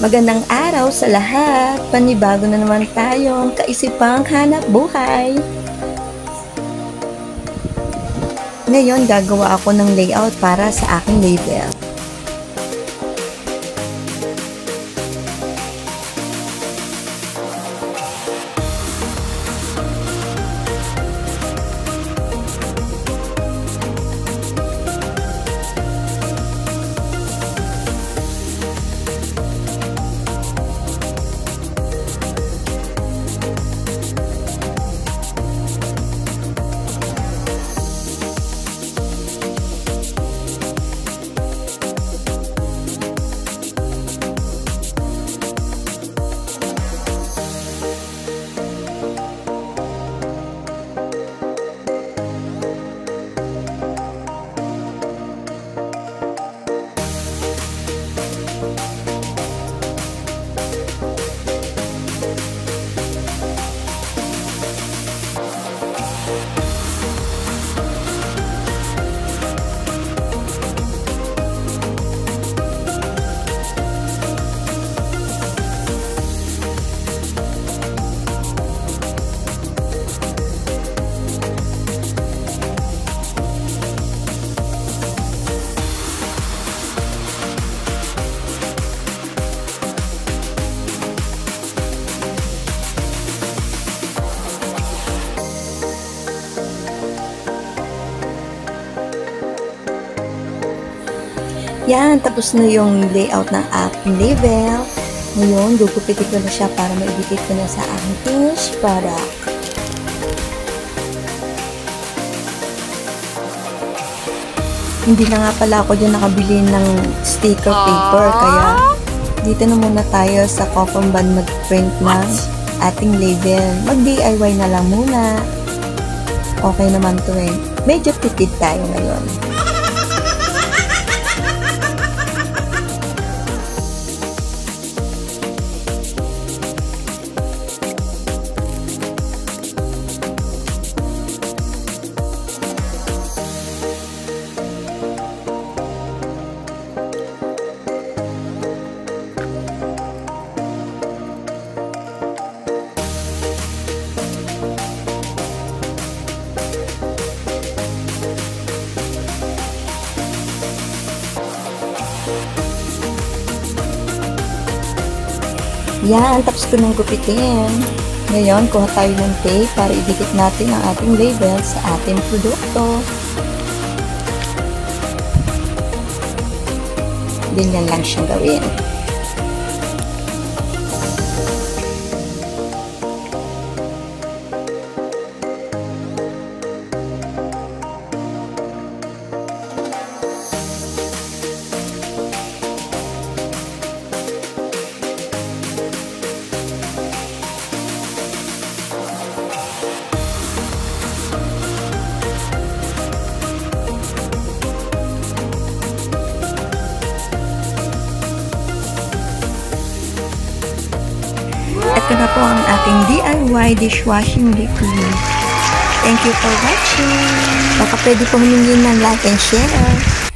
Magandang araw sa lahat! Panibago na naman tayong kaisipang hanap buhay. Ngayon gagawa ako ng layout para sa aking label. Yan, tapos na yung layout ng aking label. Ngayon, gugupitin ko na siya para maidikit ko na sa aking finished product. Hindi na nga pala ako dyan nakabili ng sticker paper, kaya dito na muna tayo sa cotton band mag-print ng ating label. Mag-DIY na lang muna. Okay naman to eh. Medyo tipid tayo ngayon. Yan, tapos ko nang gupitin. Ngayon, kuha tayo ng tape para idikit natin ang ating label sa ating produkto. Ganyan lang siyang gawin. Ito na po ang ating DIY dishwashing liquid. Thank you for watching. Baka pwede po humingi ng like and share.